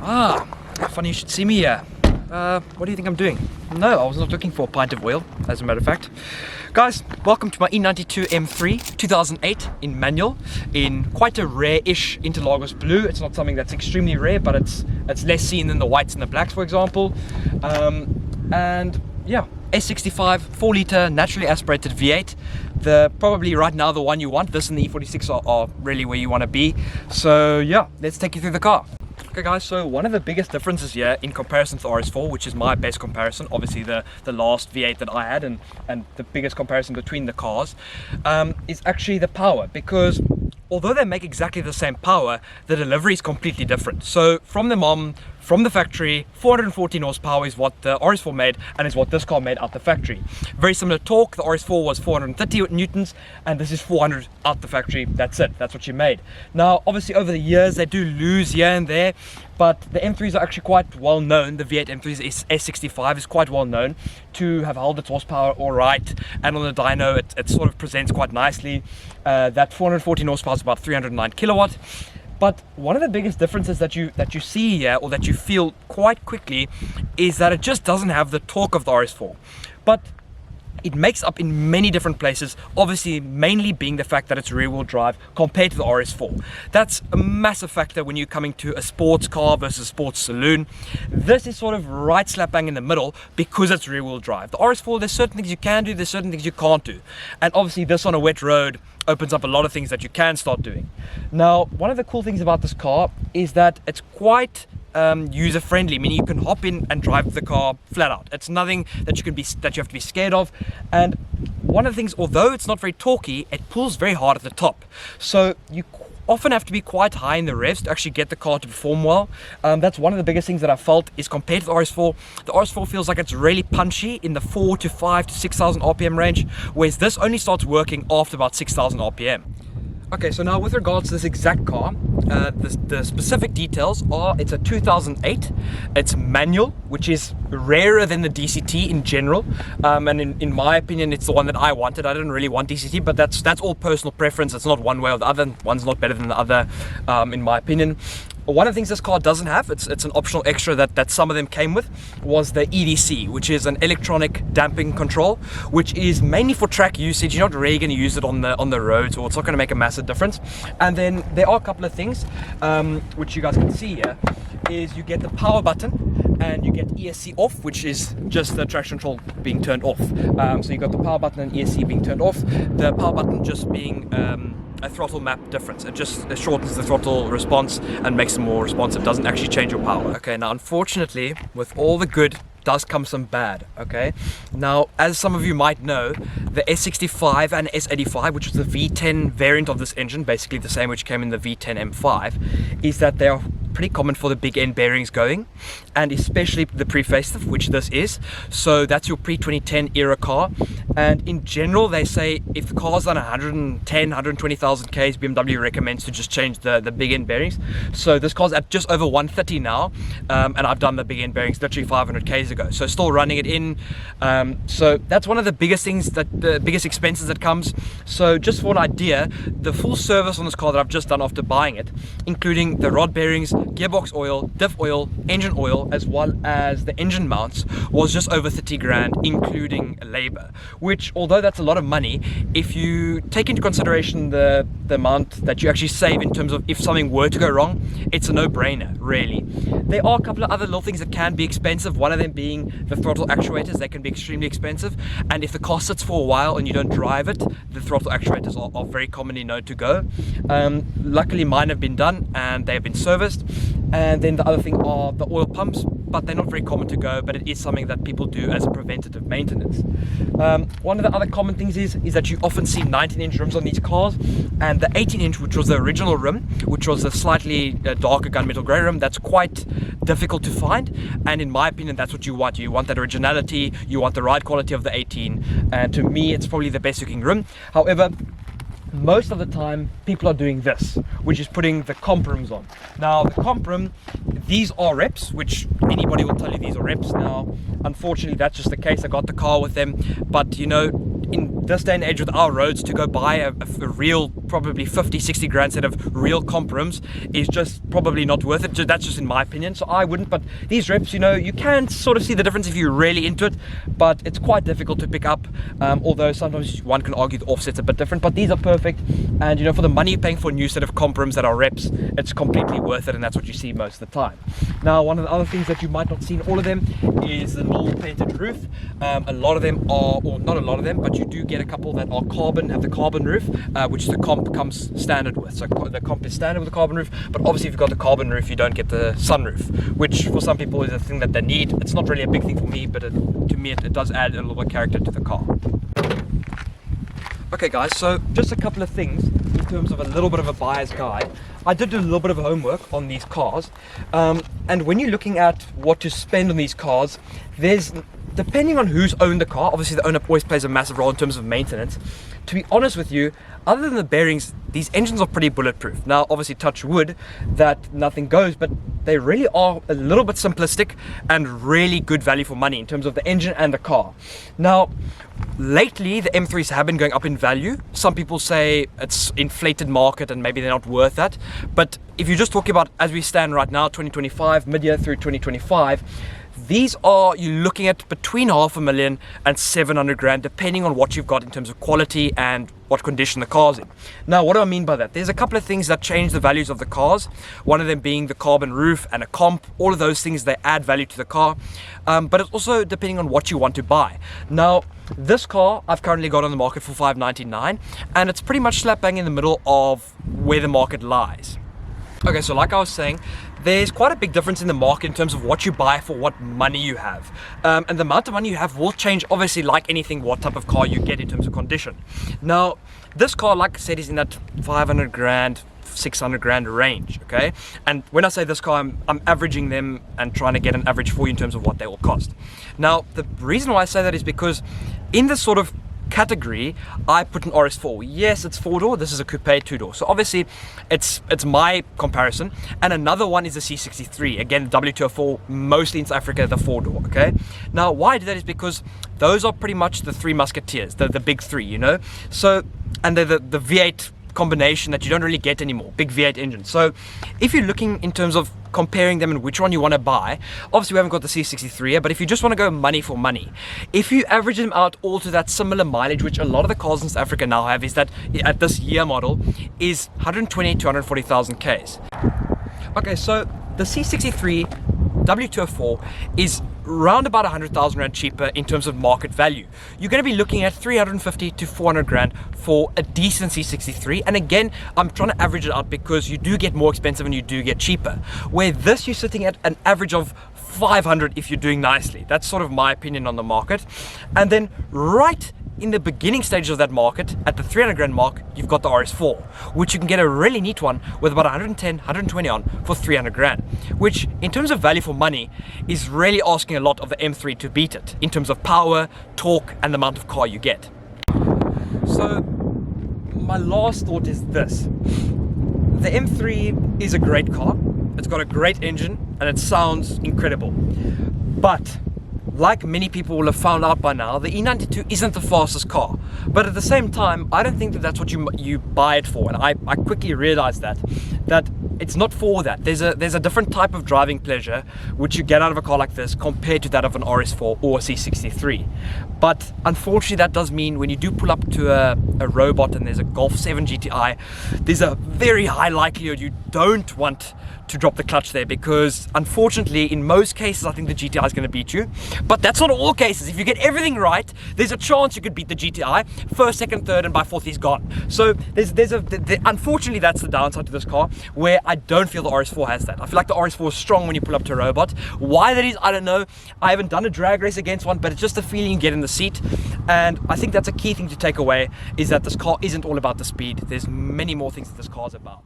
Ah, funny you should see me here. What do you think I'm doing? No, I was not looking for a pint of oil, as a matter of fact. Guys, welcome to my E92 M3 2008 in manual, in quite a rare-ish Interlagos blue. It's not something that's extremely rare, but it's less seen than the whites and the blacks, for example. And yeah, S65 4-litre naturally aspirated V8. Probably right now the one you want. This and the E46 are really where you want to be. So yeah, let's take you through the car. Okay guys, so one of the biggest differences here in comparison to the RS4, which is my best comparison, obviously the last V8 that I had, and the biggest comparison between the cars, is actually the power, because although they make exactly the same power, the delivery is completely different. So from the factory, 414 horsepower is what the RS4 made, and is what this car made out the factory. Very similar torque. The RS4 was 430 newtons, and this is 400 out the factory. That's it. That's what you made. Now, obviously, over the years, they do lose here and there, but the M3s are actually quite well known. The V8 M3's S65 is quite well known to have held its horsepower all right, and on the dyno, it sort of presents quite nicely. That 414 horsepower is about 309 kilowatt. But one of the biggest differences that you see here, or that you feel quite quickly, is that it just doesn't have the torque of the RS4. But it makes up in many different places, obviously mainly being the fact that it's rear-wheel drive compared to the RS4. That's a massive factor when you're coming to a sports car versus a sports saloon. This is sort of right slap bang in the middle because it's rear-wheel drive. The RS4, there's certain things you can do, there's certain things you can't do. And obviously this on a wet road opens up a lot of things that you can start doing. Now, one of the cool things about this car is that it's quite user-friendly, meaning you can hop in and drive the car flat out. It's nothing that you have to be scared of. And one of the things, although it's not very torquey, it pulls very hard at the top. So you often have to be quite high in the revs to actually get the car to perform well. That's one of the biggest things that I felt is compared to the RS4 feels like it's really punchy in the 4 to 5 to 6,000 RPM range, whereas this only starts working after about 6,000 RPM. Okay, so now with regards to this exact car, the specific details are it's a 2008, it's manual, which is rarer than the DCT in general, and in my opinion it's the one that I wanted. I didn't really want DCT, but that's all personal preference. It's not one way or the other. One's not better than the other, in my opinion. One of the things this car doesn't have, it's an optional extra that some of them came with, was the EDC, which is an electronic damping control, which is mainly for track usage. You're not really going to use it on the roads, or it's not going to make a massive difference. And then there are a couple of things which you guys can see here. Is you get the power button and you get ESC off, which is just the traction control being turned off. So you got the power button and ESC being turned off. The power button just being a throttle map difference. It just shortens the throttle response and makes it more responsive. Doesn't actually change your power. Okay, now unfortunately, with all the good does come some bad. Okay, now as some of you might know, the S65 and S85, which is the V10 variant of this engine, basically the same which came in the V10 M5, is that they are pretty common for the big end bearings going, and especially the pre-facelift, which this is. So that's your pre-2010 era car, and in general they say if the car's done 110, 120,000 Ks, BMW recommends to just change the big end bearings. So this car's at just over 130 now, and I've done the big end bearings literally 500 Ks ago, so still running it in. So that's one of the biggest things, the biggest expenses that comes. So just for an idea, the full service on this car that I've just done after buying it, including the rod bearings, gearbox oil, diff oil, engine oil, as well as the engine mounts, was just over 30 grand, including labor, which, although that's a lot of money, if you take into consideration the amount that you actually save in terms of if something were to go wrong, it's a no-brainer, really. There are a couple of other little things that can be expensive, one of them being the throttle actuators. They can be extremely expensive, and if the car sits for a while and you don't drive it, the throttle actuators are very commonly known to go. Luckily mine have been done and they have been serviced. And then the other thing are the oil pumps, but they're not very common to go, but it is something that people do as a preventative maintenance. One of the other common things is that you often see 19-inch rims on these cars, and the 18-inch, which was the original rim, which was a slightly darker gunmetal grey rim, that's quite difficult to find, and in my opinion that's what you want. You want that originality, you want the ride quality of the 18, and to me it's probably the best looking rim. However, most of the time people are doing this, which is putting the comp rims on. Now the comp rim, these are reps, which anybody will tell you these are reps. Now unfortunately that's just the case. I got the car with them, but you know, in this day and age with our roads, to go buy a real probably 50-60 grand set of real comp rims is just probably not worth it. That's just in my opinion, so I wouldn't. But these rips, you know, you can sort of see the difference if you're really into it, but it's quite difficult to pick up, although sometimes one can argue the offset's a bit different. But these are perfect, and you know, for the money you're paying for a new set of comp rims that are reps, it's completely worth it, and that's what you see most of the time. Now, one of the other things that you might not see in all of them is the normal painted roof. A lot of them are, or not a lot of them, but you do get a couple that are carbon, have the carbon roof, which the comp comes standard with. So the comp is standard with the carbon roof, but obviously if you've got the carbon roof, you don't get the sunroof, which for some people is a thing that they need. It's not really a big thing for me, but to me it does add a little bit of character to the car. Okay guys, so just a couple of things in terms of a little bit of a buyer's guide. I did do a little bit of homework on these cars, and when you're looking at what to spend on these cars, there's, depending on who's owned the car, obviously the owner always plays a massive role in terms of maintenance. To be honest with you, other than the bearings, these engines are pretty bulletproof. Now, obviously touch wood that nothing goes, but they really are a little bit simplistic and really good value for money in terms of the engine and the car. Now, lately the M3s have been going up in value. Some people say it's inflated market and maybe they're not worth that. But if you're just talking about as we stand right now, 2025, mid-year through 2025, these are, you're looking at between $500,000 and 700 grand, depending on what you've got in terms of quality and what condition the car's in. Now, what do I mean by that? There's a couple of things that change the values of the cars. One of them being the carbon roof and a comp. All of those things, they add value to the car. But it's also depending on what you want to buy. Now, this car I've currently got on the market for $599, and it's pretty much slap bang in the middle of where the market lies. Okay, so like I was saying, there's quite a big difference in the market in terms of what you buy for what money you have. And the amount of money you have will change, obviously, like anything, what type of car you get in terms of condition. Now, this car, like I said, is in that 500 grand, 600 grand range, okay? And when I say this car, I'm averaging them and trying to get an average for you in terms of what they will cost. Now, the reason why I say that is because in this sort of category, I put an RS4. Yes, it's 4-door, this is a coupe 2-door. So obviously it's my comparison. And another one is the C63. Again, the W204, mostly in South Africa, the 4-door, okay? Now, why I do that is because those are pretty much the three musketeers, the big three, you know? So, and they're the V8 combination that you don't really get anymore, big V8 engine. So if you're looking in terms of comparing them and which one you want to buy, obviously we haven't got the C63 here, but if you just want to go money for money, if you average them out all to that similar mileage, which a lot of the cars in South Africa now have, is that at this year model is 120 to 140,000 Ks. Okay, so the C63 W204 is round about 100,000 rand cheaper in terms of market value. You're going to be looking at 350 to 400 grand for a decent C63. And again, I'm trying to average it out because you do get more expensive and you do get cheaper. Where this, you're sitting at an average of 500 if you're doing nicely. That's sort of my opinion on the market. And then right in the beginning stages of that market, at the 300 grand mark, you've got the RS4, which you can get a really neat one with about 110, 120 on for 300 grand, which in terms of value for money is really asking a lot of the M3 to beat it in terms of power, torque, and the amount of car you get. So my last thought is this. The M3 is a great car. It's got a great engine and it sounds incredible. But like many people will have found out by now, the E92 isn't the fastest car. But at the same time, I don't think that that's what you buy it for. And I quickly realized that it's not for that. There's a different type of driving pleasure which you get out of a car like this compared to that of an RS4 or a C63. But unfortunately, that does mean when you do pull up to a robot and there's a Golf 7 GTI, there's a very high likelihood you don't want to drop the clutch there, because unfortunately in most cases I think the GTI is going to beat you. But that's not all cases. If you get everything right, there's a chance you could beat the GTI first, second, third, and by fourth he's gone. So unfortunately that's the downside to this car, where I don't feel the RS4 has that. I feel like the RS4 is strong when you pull up to a robot. Why that is, I don't know. I haven't done a drag race against one, but it's just the feeling you get in the seat. And I think that's a key thing to take away, is that this car isn't all about the speed. There's many more things that this car is about.